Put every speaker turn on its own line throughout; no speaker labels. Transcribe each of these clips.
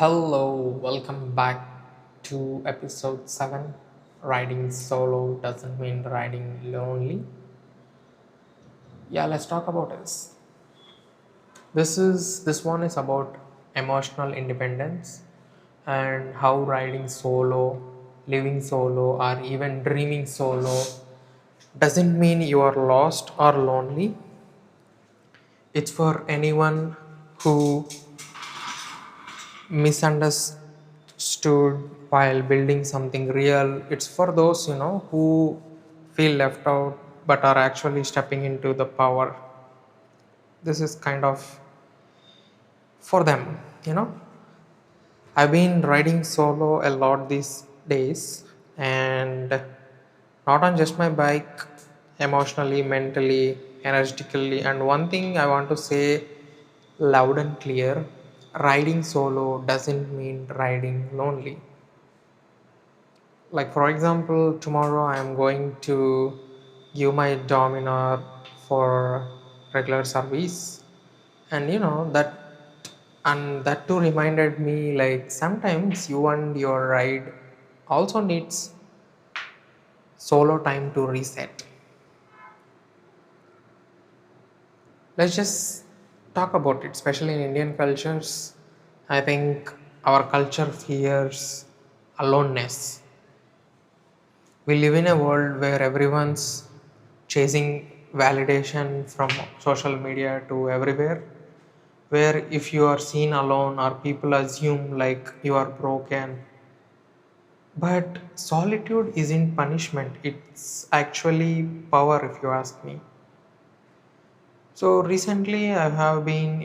Hello, welcome back to episode 7. Riding solo doesn't mean riding lonely. Yeah, let's talk about this. This one is about emotional independence and how riding solo, living solo or even dreaming solo doesn't mean you are lost or lonely. It's for anyone who misunderstood while building something real. It's for those, who feel left out but are actually stepping into the power. This is kind of for them, I've been riding solo a lot these days, and not on just my bike, emotionally, mentally, energetically. And one thing I want to say loud and clear: riding solo doesn't mean riding lonely. Like, for example, tomorrow I am going to give my Dominar for regular service, and that too reminded me, like, sometimes you and your ride also needs solo time to reset. Let's just talk about it, especially in Indian cultures. I think our culture fears aloneness. We live in a world where everyone's chasing validation from social media to everywhere, where if you are seen alone or people assume like you are broken. But solitude isn't punishment, it's actually power, if you ask me. So recently I have been,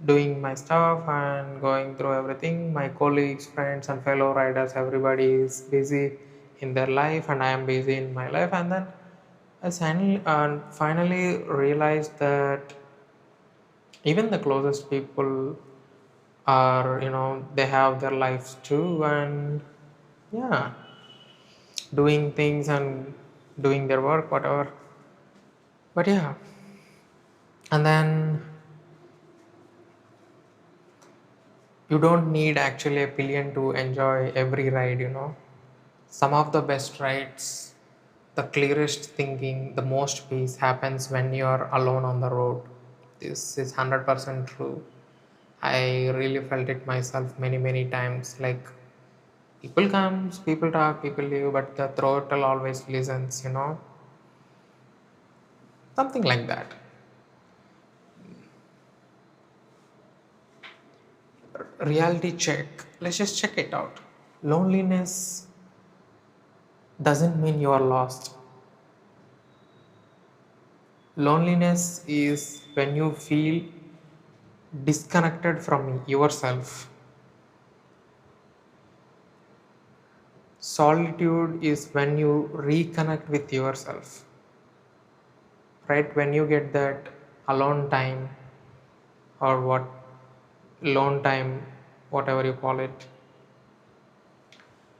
doing my stuff and going through everything. My colleagues, friends, and fellow riders, everybody is busy in their life, and I am busy in my life. And then I finally realized that even the closest people are, they have their lives too, and yeah, doing things and doing their work, whatever. But yeah, and then you don't need actually a billion to enjoy every ride. Some of the best rides, the clearest thinking, the most peace happens when you're alone on the road. This is 100% true. I really felt it myself many, many times. Like, people comes, people talk, people leave, but the throttle always listens. Something like that. Reality check. Let's just check it out. Loneliness doesn't mean you are lost. Loneliness is when you feel disconnected from yourself. Solitude is when you reconnect with yourself, right? When you get that alone time, or what, lone time, whatever you call it,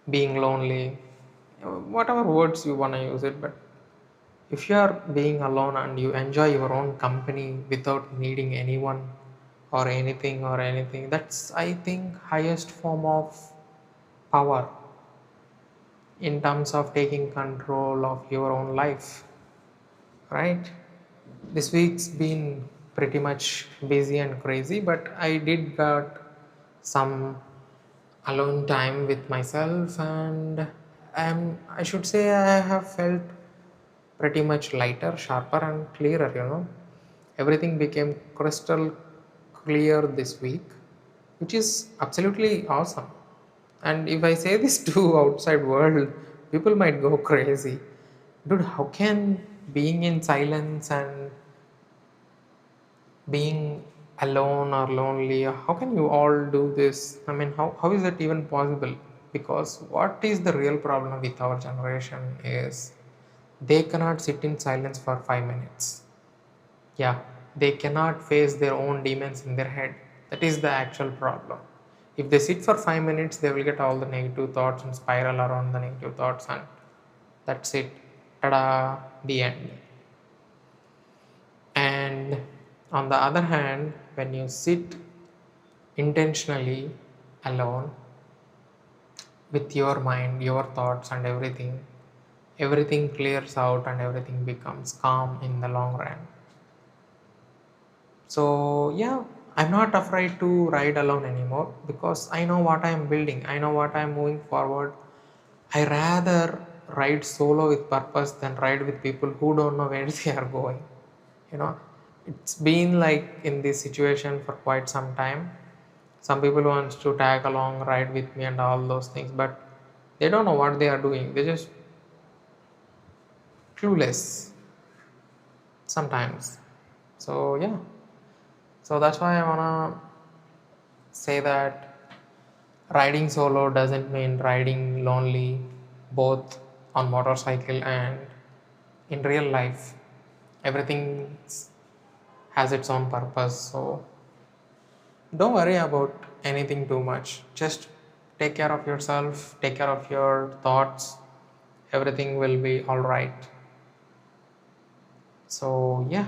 being lonely, whatever words you want to use it. But if you are being alone and you enjoy your own company without needing anyone or anything, that's, I think, highest form of power in terms of taking control of your own life, right? This week's been pretty much busy and crazy, but I did got some alone time with myself, and I should say I have felt pretty much lighter, sharper, and clearer. Everything became crystal clear this week, which is absolutely awesome. And if I say this to outside world, people might go crazy. Dude, how can being in silence and being alone or lonely, how can you all do this? I mean, how is it even possible? Because what is the real problem with our generation is they cannot sit in silence for 5 minutes. Yeah, they cannot face their own demons in their head. That is the actual problem. If they sit for 5 minutes, they will get all the negative thoughts and spiral around the negative thoughts, and that's it. Ta-da, the end. And on the other hand, when you sit intentionally alone with your mind, your thoughts, and everything clears out and everything becomes calm in the long run. So, yeah, I'm not afraid to ride alone anymore because I know what I'm building, I know what I'm moving forward. I rather ride solo with purpose than ride with people who don't know where they are going. You know, it's been like in this situation for quite some time. Some people wants to tag along, ride with me, and all those things, but they don't know what they are doing. They're just clueless sometimes. So yeah, so that's why I wanna say that riding solo doesn't mean riding lonely, both on motorcycle and in real life. Everything has its own purpose. So don't worry about anything too much. Just take care of yourself, take care of your thoughts. Everything will be all right. So, yeah,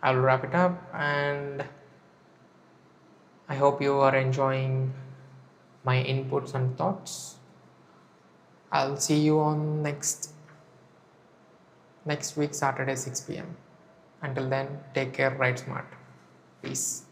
I'll wrap it up and I hope you are enjoying my inputs and thoughts. I'll see you on next week Saturday 6 p.m. Until then, take care, ride smart. Peace.